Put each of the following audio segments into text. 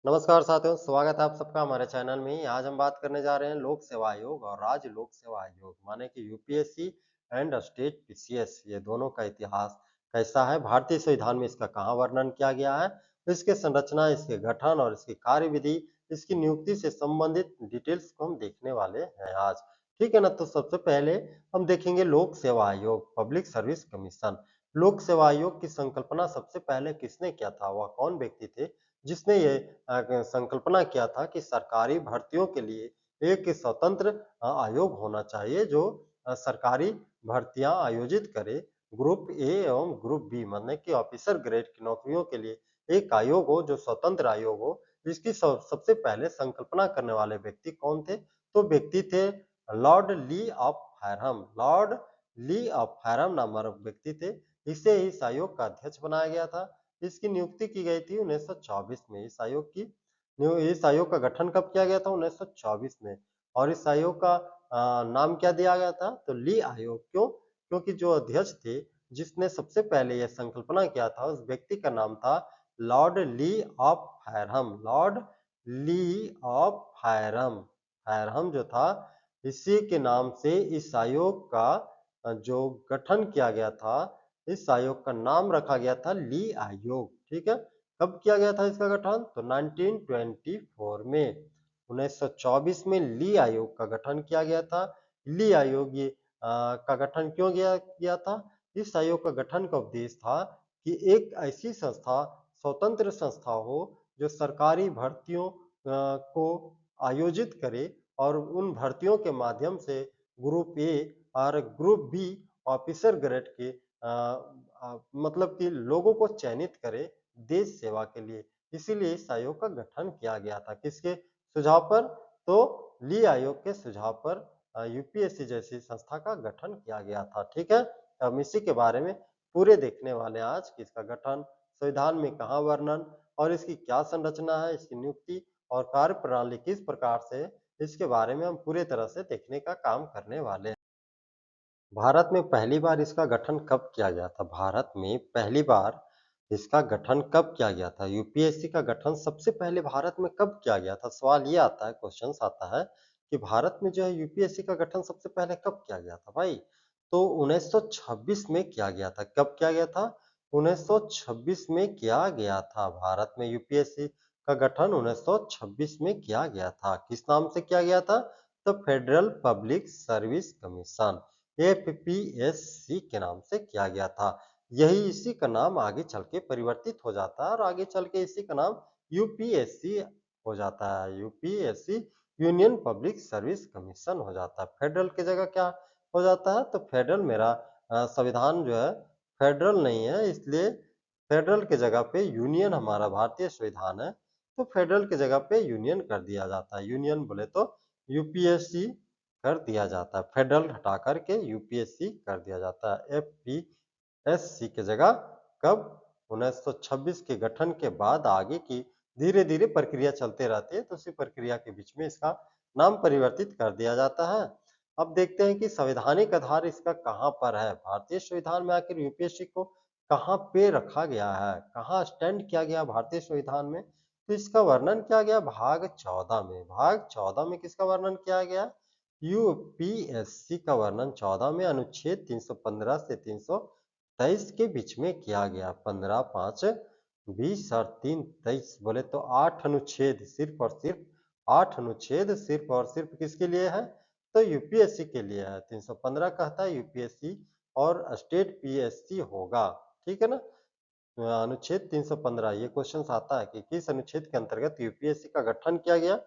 नमस्कार साथियों, स्वागत है आप सबका हमारे चैनल में। आज हम बात करने जा रहे हैं लोक सेवा आयोग और राज्य लोक सेवा आयोग माने कि यूपीएससी एंड स्टेट पीसीएस, ये दोनों का इतिहास कैसा है, भारतीय संविधान में इसका कहाँ वर्णन किया गया है, इसके संरचना, इसके गठन और इसकी कार्यविधि, इसकी नियुक्ति से संबंधित डिटेल्स को हम देखने वाले हैं आज। ठीक है ना। तो सबसे पहले हम देखेंगे लोक सेवा आयोग, पब्लिक सर्विस कमीशन। लोक सेवा आयोग की संकल्पना सबसे पहले किसने किया था, वह कौन व्यक्ति थे जिसने ये संकल्पना किया था कि सरकारी भर्तियों के लिए एक स्वतंत्र आयोग होना चाहिए जो सरकारी भर्तियां आयोजित करे। ग्रुप ए एवं ग्रुप बी माने कि ऑफिसर ग्रेड की नौकरियों के लिए एक आयोग हो जो स्वतंत्र आयोग हो। इसकी सबसे पहले संकल्पना करने वाले व्यक्ति कौन थे? तो व्यक्ति थे Lord Lee of Fareham. Lord Lee of Fareham नामक व्यक्ति थे। इसे इस आयोग का अध्यक्ष बनाया गया था। इसकी नियुक्ति की गई थी 1924 में। इस आयोग का गठन कब किया गया था? 1924 में। और इस आयोग का नाम क्या दिया गया था? तो ली आयोग। क्यों? क्योंकि जो अध्यक्ष थे, जिसने सबसे पहले यह संकल्पना किया था, उस व्यक्ति का नाम था Lord Lee of Fareham. Lord Lee of Fareham. Fareham जो था, इसी के नाम से इस आयोग का जो गठन किया गया था, इस आयोग का नाम रखा गया था ली आयोग। ठीक है। कब किया गया था इसका गठन? तो 1924 में। 1924 में ली आयोग का गठन किया गया था। ली आयोग का गठन क्यों किया था? इस आयोग का गठन का उद्देश्य था कि एक ऐसी संस्था, स्वतंत्र संस्था हो जो सरकारी भर्तियों को आयोजित करे और उन भर्तियों के माध्यम से ग्रुप ए और ग्रुप बी ऑफिसर ग्रेड के मतलब कि लोगों को चयनित करे देश सेवा के लिए। इसीलिए इस आयोग का गठन किया गया था। किसके सुझाव पर? तो ली आयोग के सुझाव पर यूपीएससी जैसी संस्था का गठन किया गया था। ठीक है। हम इसी के बारे में पूरे देखने वाले हैं आज कि इसका गठन, संविधान में कहाँ वर्णन और इसकी क्या संरचना है, इसकी नियुक्ति और कार्य प्रणाली किस प्रकार से, इसके बारे में हम पूरे तरह से देखने का काम करने वाले हैं। भारत में पहली बार इसका गठन कब किया गया था? भारत में पहली बार इसका गठन कब किया गया था? यूपीएससी का गठन सबसे पहले भारत में कब किया गया था? सवाल ये आता है, क्वेश्चंस आता है कि भारत में जो है यूपीएससी का गठन सबसे पहले कब किया गया था भाई? तो 1926 में किया गया था। कब किया गया था? 1926 में किया गया था। भारत में यूपीएससी का गठन 1926 में किया गया था। किस नाम से किया गया था? The federal public service commission, FPSC के नाम से किया गया था। यही इसी का नाम आगे चल के परिवर्तित हो जाता है और आगे चल के इसी का नाम यूपीएससी हो जाता है। UPSC union public service commission हो जाता है। फेडरल की जगह क्या हो जाता है? तो फेडरल मेरा संविधान जो है फेडरल नहीं है, इसलिए फेडरल के जगह पे यूनियन हमारा भारतीय संविधान है, तो फेडरल की जगह पे यूनियन कर दिया जाता है। यूनियन बोले तो यूपीएससी कर दिया जाता है। फेडरल हटा करके यूपीएससी कर दिया जाता है। एफपीएससी की जगह कब? 1926 के गठन के बाद आगे की धीरे-धीरे प्रक्रिया चलते रहती है, तो उसी प्रक्रिया के बीच में इसका नाम परिवर्तित कर दिया जाता है। अब देखते हैं कि संवैधानिक आधार इसका कहाँ पर है। भारतीय संविधान में आखिर यूपीएससी को कहाँ पे रखा गया है, कहाँ स्टैंड किया गया भारतीय संविधान में? तो इसका वर्णन किया गया भाग 14 में। भाग 14 में किसका वर्णन किया गया? यूपीएससी का वर्णन 14 में अनुच्छेद 315 से 323 के बीच में किया गया। 15, 5, 20 और 3, 23 बोले तो 8 अनुच्छेद, सिर्फ और सिर्फ 8 अनुच्छेद सिर्फ और सिर्फ किसके लिए है? तो यूपीएससी के लिए है। 315 कहता है यूपीएससी और स्टेट पीएससी होगा। ठीक है ना। अनुच्छेद 315 ये क्वेश्चन आता है कि किस अनुच्छेद के अंतर्गत यूपीएससी का गठन किया गया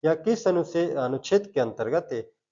या किस अनुच्छेद के अंतर्गत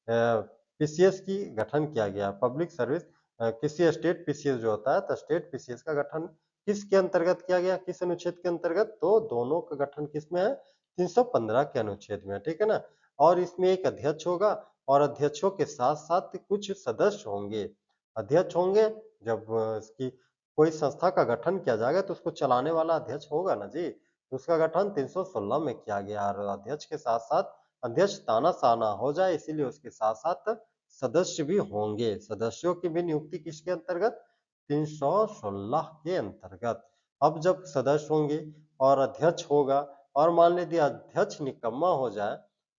पीसीएस की गठन किया गया। पब्लिक सर्विस किसी स्टेट पीसीएस जो होता है, तो स्टेट पीसीएस का गठन किसके अंतर्गत किया गया, किस अनुच्छेद के अंतर्गत? तो दोनों का गठन किसमें है? 315 के अनुच्छेद में। ठीक है ना। और इसमें एक अध्यक्ष होगा और अध्यक्षों के साथ साथ कुछ सदस्य होंगे। अध्यक्ष होंगे, जब इसकी कोई संस्था का गठन किया जाएगा तो उसको चलाने वाला अध्यक्ष होगा ना जी। तो उसका गठन 316 में किया गया और अध्यक्ष के साथ साथ अध्यक्ष तानाशाना हो जाए, इसीलिए उसके साथ साथ सदस्य भी होंगे। सदस्यों की भी नियुक्ति किसके अंतर्गत? 316 के अंतर्गत। अब जब सदस्य होंगे और अध्यक्ष होगा और मान लीजिए अध्यक्ष निकम्मा हो जाए,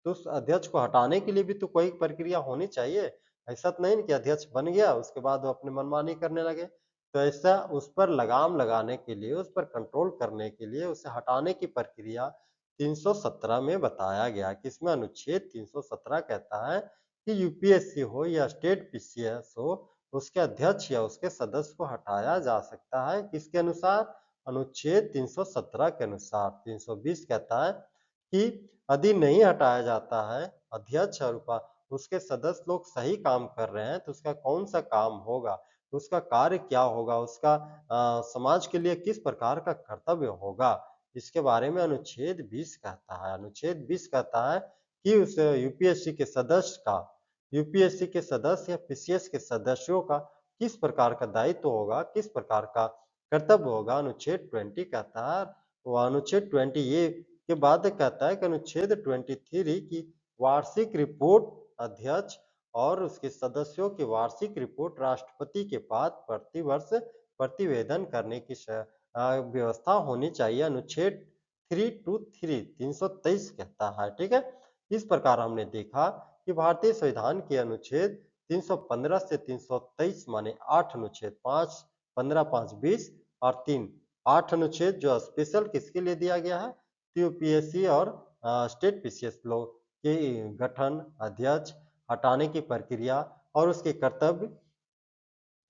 तो उस अध्यक्ष को हटाने के लिए भी तो कोई प्रक्रिया होनी चाहिए। ऐसा तो नहीं ना कि अध्यक्ष बन गया, उसके बाद वो अपनी मनमानी करने लगे। तो ऐसा उस पर लगाम लगाने के लिए, उस पर कंट्रोल करने के लिए, उसे हटाने की प्रक्रिया 317 में बताया गया कि इसमें अनुच्छेद 317 कहता है कि यूपीएससी हो या स्टेट पीसीएस हो, उसके अध्यक्ष या उसके सदस्य को हटाया जा सकता है। किसके अनुसार? अनुच्छेद 317 के अनुसार। 320 कहता है कि यदि नहीं हटाया जाता है अध्यक्ष और उसके सदस्य लोग सही काम कर रहे हैं, तो उसका कौन सा काम होगा, उसका कार्य क्या होगा, उसका समाज के लिए किस प्रकार का कर्तव्य होगा, इसके बारे में अनुच्छेद 20 कहता है। अनुच्छेद 20 कहता है कि उस यूपीएससी के सदस्य या पीसीएस के सदस्यों का किस प्रकार का दायित्व होगा, किस प्रकार का कर्तव्य होगा, अनुच्छेद 20 कहता है। वो अनुच्छेद 20 ये के बाद कहता है कि अनुच्छेद 23 की वार्षिक रिपोर्ट अध्यक्ष और उसके सदस्यों की वार्षिक रिपोर्ट राष्ट्रपति के पास प्रतिवर्ष प्रतिवेदन करने की व्यवस्था होनी चाहिए। अनुच्छेद 323 कहता है, ठीक है। इस प्रकार हमने देखा कि भारतीय संविधान के अनुच्छेद 315 से 323 माने 8 अनुच्छेद, 5, 15, 5, 20 और 3 8 अनुच्छेद जो स्पेशल किसके लिए दिया गया है? यूपीएससी और स्टेट पीसीएस लोग के गठन, अध्यक्ष, हटाने की प्रक्रिया और उसके कर्तव्य,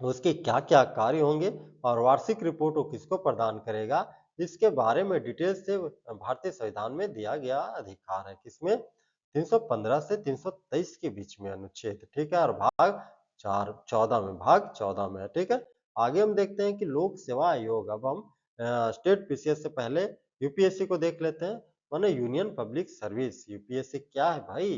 उसके क्या-क्या कार्य होंगे और वार्षिक रिपोर्ट वो किसको प्रदान करेगा, इसके बारे में डिटेल से भारतीय संविधान में दिया गया अधिकार है। किसमें? 315 से 323 के बीच में अनुच्छेद, ठीक है। और भाग 14 में, भाग 14 में है, ठीक है। आगे हम देखते हैं कि लोक सेवा आयोग। अब हम स्टेट पीसीएस से पहले यूपीएससी को देख लेते हैं, माने यूनियन पब्लिक सर्विस। यूपीएससी क्या है भाई?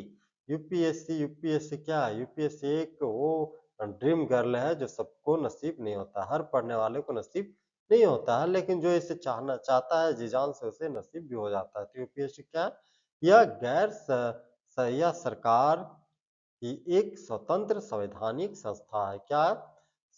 यूपीएससी क्या है? यूपीएससी एक वो ड्रीम गर्ल है जो सबको नसीब नहीं होता, हर पढ़ने वाले को नसीब नहीं होता है, लेकिन जो इसे चाहता है जी जान से उसे नसीब भी हो जाता है। तो यूपीएससी क्या है? यह यह सरकार की एक स्वतंत्र संवैधानिक संस्था है। क्या?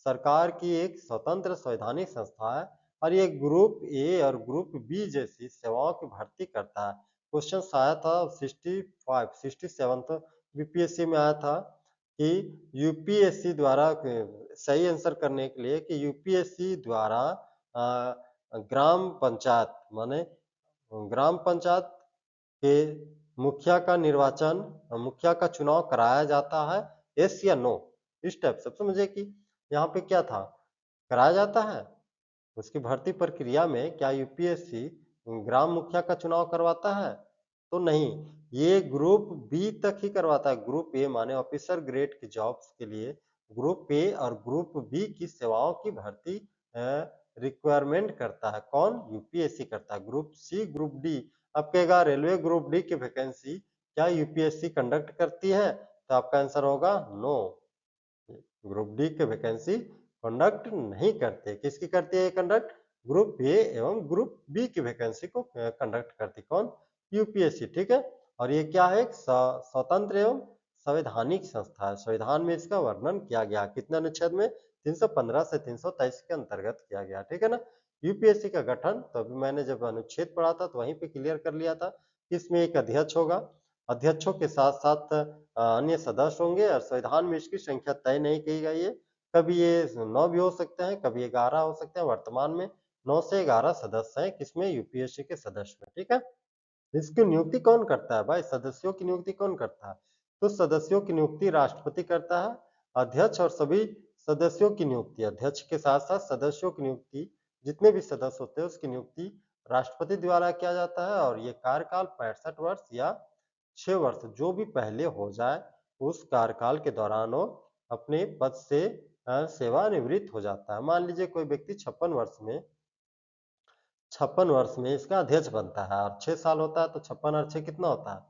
सरकार की एक स्वतंत्र संवैधानिक संस्था है और ये ग्रुप ए और ग्रुप बी जैसी सेवाओं की भर्ती करता है। क्वेश्चन आया था 67 तो बीपीएससी में आया था कि यूपीएससी द्वारा सही आंसर करने के लिए कि यूपीएससी द्वारा ग्राम पंचायत माने ग्राम पंचायत के मुखिया का निर्वाचन, मुखिया का चुनाव कराया जाता है, यस या नो? इस टाइप से समझे कि यहाँ पे क्या था, कराया जाता है। उसकी भर्ती प्रक्रिया में क्या यूपीएससी ग्राम मुखिया का चुनाव करवाता है? तो नहीं, ये ग्रुप बी तक ही करवाता है। ग्रुप ए माने ऑफिसर ग्रेड की जॉब्स के लिए ग्रुप ए और ग्रुप बी की सेवाओं की भर्ती रिक्वायरमेंट करता है। कौन? यूपीएससी करता है। Group C, group D. अब कहेगा रेलवे ग्रुप डी की वैकेंसी क्या यूपीएससी कंडक्ट करती है? तो आपका आंसर होगा नो। ग्रुप डी के वैकेंसी कंडक्ट नहीं करते। किसकी करती है कंडक्ट? ग्रुप ए एवं ग्रुप बी की वैकेंसी को कंडक्ट करती कौन? यूपीएससी, ठीक है। और ये क्या है? स्वतंत्र एवं संवैधानिक संस्था है। संविधान में इसका वर्णन किया गया कितने अनुच्छेद में? 315 से 323 के अंतर्गत किया गया, ठीक है ना। यूपीएससी का गठन तो अभी मैंने जब अनुच्छेद पढ़ा था तो वहीं पे क्लियर कर लिया था कि इसमें एक अध्यक्ष होगा, अध्यक्षों के साथ साथ अन्य सदस्य होंगे और संविधान में इसकी संख्या तय नहीं की गई है। कभी ये 9 भी हो सकते हैं, कभी 11 हो सकते हैं। वर्तमान में 9 से 11 सदस्य हैं किसमें? यूपीएससी के सदस्य में, ठीक है। इसकी नियुक्ति कौन करता है भाई? सदस्यों की नियुक्ति कौन करता है? तो सदस्यों की नियुक्ति राष्ट्रपति करता है। अध्यक्ष और सभी सदस्यों की नियुक्ति, अध्यक्ष के साथ साथ सदस्यों की नियुक्ति, जितने भी सदस्य होते हैं उसकी नियुक्ति राष्ट्रपति द्वारा किया जाता है और ये कार्यकाल 65 वर्ष या 6 वर्ष जो भी पहले हो जाए उस कार्यकाल के दौरान वो अपने पद से सेवानिवृत्त हो जाता है। मान लीजिए कोई व्यक्ति 56 वर्ष में इसका अध्यक्ष बनता है और 6 साल होता है तो 56 और 6 कितना होता है?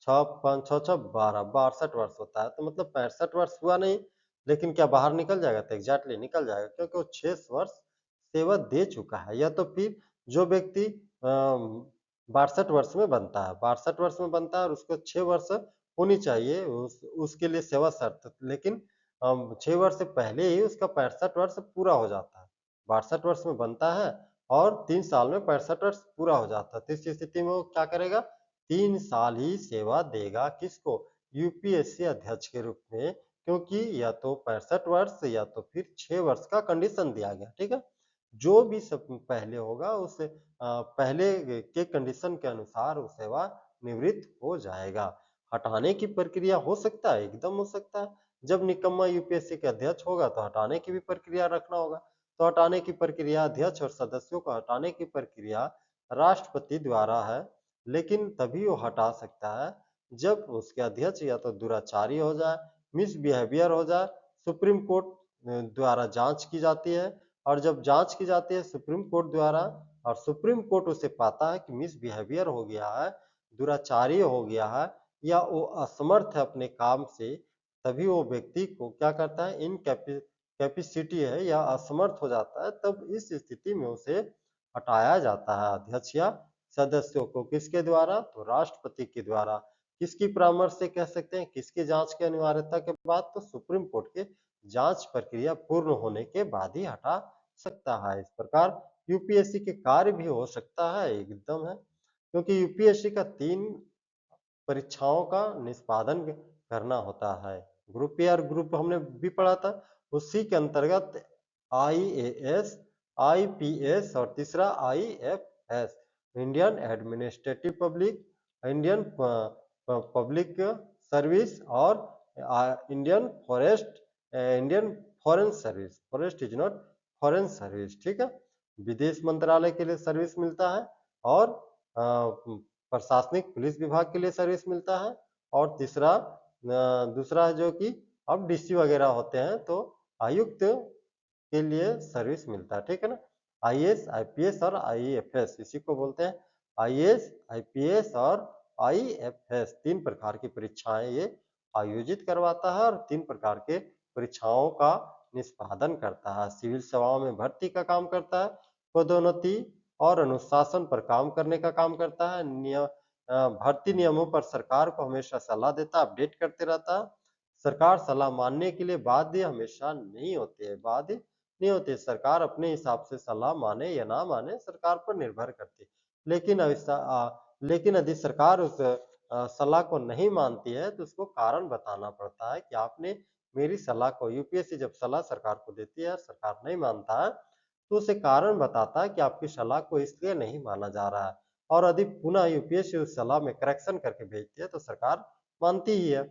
6 5 6 6 12 62 वर्ष होता है। तो मतलब 65 वर्ष हुआ नहीं, लेकिन क्या बाहर निकल जाएगा? तो एग्जैक्टली निकल जाएगा क्योंकि वो 6 वर्ष सेवा दे चुका है। या तो फिर जो व्यक्ति 62 वर्ष में बनता है, 62 वर्ष में बनता है और उसको 6 वर्ष होनी चाहिए उसके लिए सेवा शर्त, लेकिन 6 वर्ष से पहले ही उसका 65 वर्ष पूरा हो जाता है। 62 वर्ष में बनता है और 3 साल में 65 वर्ष पूरा हो जाता है। तो इस स्थिति में वो क्या करेगा, 3 साल ही सेवा देगा किसको, यूपीएससी अध्यक्ष के रूप में, क्योंकि या तो 65 वर्ष या तो फिर 6 वर्ष का कंडीशन दिया गया, ठीक है। जो भी सब पहले होगा उस पहले के कंडीशन के अनुसार वो सेवा निवृत्त हो जाएगा। हटाने की प्रक्रिया हो सकता है, एकदम हो सकता है। जब निकम्मा यूपीएससी के अध्यक्ष होगा तो हटाने की भी प्रक्रिया रखना होगा। तो हटाने की प्रक्रिया, अध्यक्ष और सदस्यों को हटाने की प्रक्रिया राष्ट्रपति द्वारा है, लेकिन तभी वो हटा सकता है जब उसके अध्यक्ष या तो दुराचारी हो जाए, मिसबिहेवियर हो जाए, सुप्रीम कोर्ट द्वारा जांच की जाती है, और जब जांच की जाती है सुप्रीम कोर्ट द्वारा और सुप्रीम कोर्ट उसे पाता है कि मिसबिहेवियर हो गया है, दुराचारी हो गया है, या वो असमर्थ है अपने काम से, तभी वो व्यक्ति को क्या करता है, कैपेसिटी है या असमर्थ हो जाता है, तब इस स्थिति में उसे हटाया जाता है अध्यक्ष या सदस्यों को। किसके द्वारा, तो राष्ट्रपति के द्वारा। किसकी परामर्श से कह सकते हैं, किसकी जांच की अनिवार्यता के बाद, तो सुप्रीम कोर्ट के जांच प्रक्रिया पूर्ण होने के बाद ही हटा सकता है। इस प्रकार यूपीएससी के कार्य भी हो सकता है, एकदम है, क्योंकि यूपीएससी का 3 परीक्षाओं का निष्पादन करना होता है। ग्रुप ए और ग्रुप हमने भी पढ़ा था, उसी के अंतर्गत आईएएस, आईपीएस और तीसरा IFS, Indian administrative public, Indian public service और Indian forest, Indian foreign service. Forest is not foreign service, ठीक है। विदेश मंत्रालय के लिए सर्विस मिलता है, और प्रशासनिक पुलिस विभाग के लिए सर्विस मिलता है, और तीसरा दूसरा है जो कि अब डीसी वगैरह होते हैं तो आयुक्त के लिए सर्विस मिलता है, ठीक है ना। आईएएस, आईपीएस और आईएफएस, इसी को बोलते हैं आईएएस, आईपीएस और आईएफएस। 3 प्रकार की परीक्षाएं ये आयोजित करवाता है और 3 प्रकार के परीक्षाओं का निष्पादन करता है। सिविल सेवाओं में भर्ती का काम करता है, पदोन्नति और अनुशासन पर काम करने का काम करता है, भर्ती नियमों पर सरकार को हमेशा सलाह देता है, अपडेट करते रहता है। सरकार सलाह मानने के लिए बाध्य हमेशा नहीं होती है, बाध्य नहीं होती है। सरकार अपने हिसाब से सलाह माने या ना माने, सरकार पर निर्भर करती है। लेकिन यदि सरकार उस सलाह को नहीं मानती है तो उसको कारण बताना पड़ता है कि आपने मेरी सलाह को, यूपीएससी जब सलाह सरकार को देती है, सरकार नहीं मानता है, तो उसे कारण बताता है कि आपकी सलाह को इसलिए नहीं माना जा रहा है, और यदि पुनः यूपीएससी उस सलाह में करेक्शन करके भेजती है तो सरकार मानती ही है।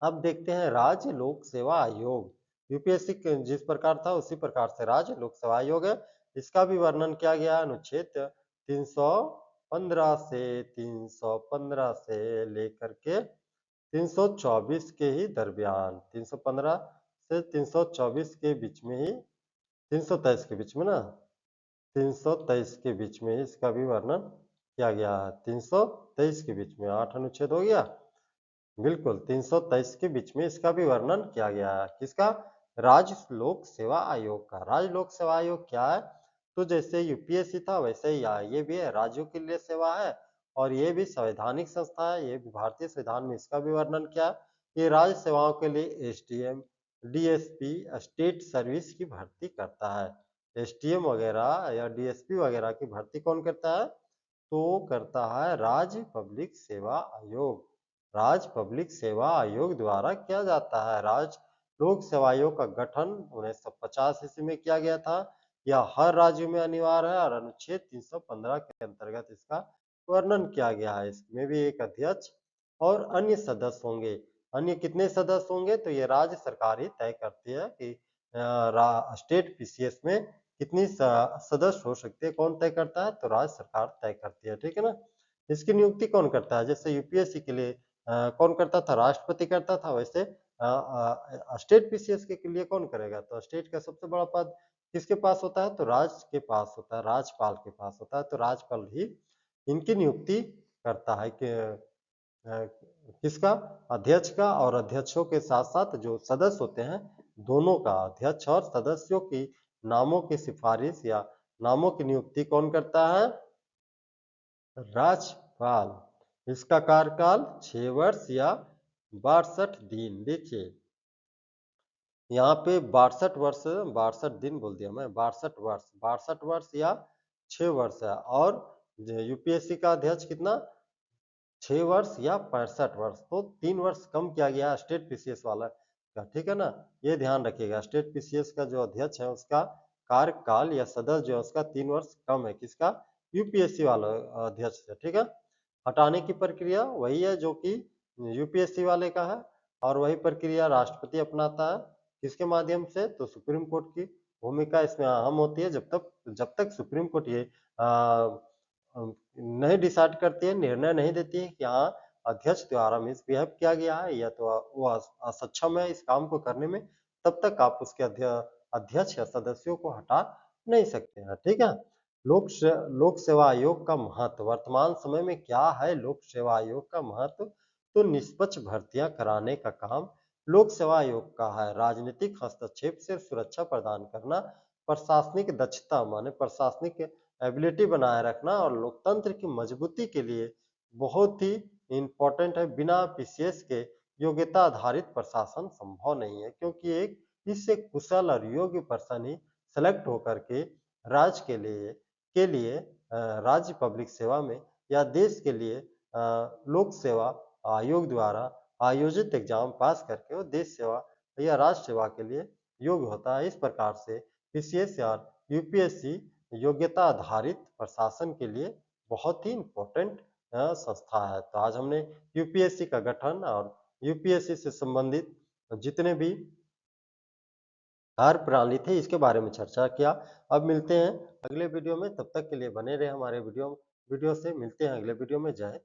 अब देखते हैं राज्य लोक सेवा आयोग। यूपीएससी जिस प्रकार था उसी प्रकार से राज्य लोक सेवा आयोग है। इसका भी वर्णन किया गया अनुच्छेद 315 से 315 से लेकर के 324 के ही दरमियान, 315 से 324 के बीच में ही, 323 के बीच में ना, 323 के बीच में इसका भी वर्णन किया गया है। 323 के बीच में 8 अनुच्छेद हो गया, बिल्कुल 323 के बीच में इसका भी वर्णन किया गया है। किसका, राज्य लोक सेवा आयोग का। राज्य लोक सेवा आयोग क्या है, तो जैसे यूपीएससी था वैसे ही ये भी है, राज्यों के लिए सेवा है, और ये भी संवैधानिक संस्था है। ये भी भारतीय संविधान में इसका भी वर्णन किया है। ये राज्य सेवाओं के लिए एसडीएम, डीएसपी, स्टेट सर्विस की भर्ती करता है। एसडीएम वगैरह या डीएसपी वगैरह की भर्ती कौन करता है, तो करता है राज्य पब्लिक सेवा आयोग। राज्य पब्लिक सेवा आयोग द्वारा किया जाता है। राज्य लोक सेवा आयोग का गठन 1950 ईस्वी में किया गया था। यह हर राज्य में अनिवार्य है और अनुच्छेद 315 के अंतर्गत इसका वर्णन किया गया है। इसमें भी एक अध्यक्ष और अन्य सदस्य होंगे। अन्य कितने सदस्य होंगे, तो ये राज्य सरकार ही तय करती है कि स्टेट पीसीएस में कितनी सदस्य हो सकते हैं। कौन तय करता है, तो राज्य सरकार तय करती है, ठीक है ना। इसकी नियुक्ति कौन करता है, जैसे यूपीएससी के लिए कौन करता था, राष्ट्रपति करता था, वैसे स्टेट पीसीएस के लिए कौन करेगा, तो स्टेट का सबसे बड़ा पद किसके पास होता है, तो राज्य के पास होता है, राज्यपाल के पास होता है। तो राज्यपाल ही इनकी नियुक्ति करता है कि किसका, अध्यक्ष का, और अध्यक्षों के साथ साथ जो सदस्य होते हैं दोनों का, अध्यक्ष और सदस्यों की नामों की सिफारिश या नामों की नियुक्ति कौन करता है, राज्यपाल। इसका कार्यकाल 6 वर्ष या 62 दिन। देखिए यहाँ पे 62 दिन बोल दिया मैं, 62 वर्ष या 6 वर्ष है। और यूपीएससी का अध्यक्ष कितना, 6 वर्ष या 65 वर्ष, तो 3 वर्ष कम किया गया है स्टेट पीसीएस वाला का, ठीक है ना? ये ध्यान रखिएगा, स्टेट पीसीएस का जो अध्यक्ष है उसका कार्यकाल या सदस्य जो है उसका 3 वर्ष कम है, किसका, यूपीएससी वाला अध्यक्ष से, ठीक है? हटाने की प्रक्रिया वही है जो कि यूपीएससी वाले का है, और वही प्रक्रिया राष्ट्रपति अपनाता है, किसके माध्यम से, तो सुप्रीम कोर्ट की भूमिका इसमें अहम होती है, जब तक सुप्रीम कोर्ट ये नहीं डिसाइड करती है, निर्णय नहीं देती है कि हाँ, अध्यक्ष द्वारा मिसबिहेव किया गया है या तो वो असक्षम है इस काम को करने में, तब तक आप उसके अध्यक्ष या सदस्यों को हटा नहीं सकते हैं, ठीक है? लोक सेवा आयोग का महत्व, वर्तमान समय में क्या है लोक सेवा आयोग का महत्व? तो निष्पक्ष भर्तियां कराने का काम लोक सेवा आयोग का है। राजनीतिक हस्तक्षेप से सुरक्षा प्रदान करना, प्रशासनिक दक्षता माने प्रशासनिक एबिलिटी बनाए रखना और लोकतंत्र की मजबूती के लिए बहुत ही इम्पोर्टेंट है। बिना पीसीएस के योग्यता आधारित प्रशासन संभव नहीं है, क्योंकि एक इससे कुशल और योग्य पर्सन ही सेलेक्ट होकर के राज्य के लिए राज्य पब्लिक सेवा में या देश के लिए लोक सेवा आयोग द्वारा आयोजित एग्जाम पास करके वो देश सेवा या राष्ट्र सेवा के लिए योग्य होता है। इस प्रकार से पीसीएस और यूपीएससी योग्यता आधारित प्रशासन के लिए बहुत ही इम्पोर्टेंट संस्था है। तो आज हमने यूपीएससी का गठन और यूपीएससी से संबंधित जितने भी कार्य प्रणाली थे इसके बारे में चर्चा किया। अब मिलते हैं अगले वीडियो में, तब तक के लिए बने रहे हमारे वीडियो वीडियो से। मिलते हैं अगले वीडियो में। जय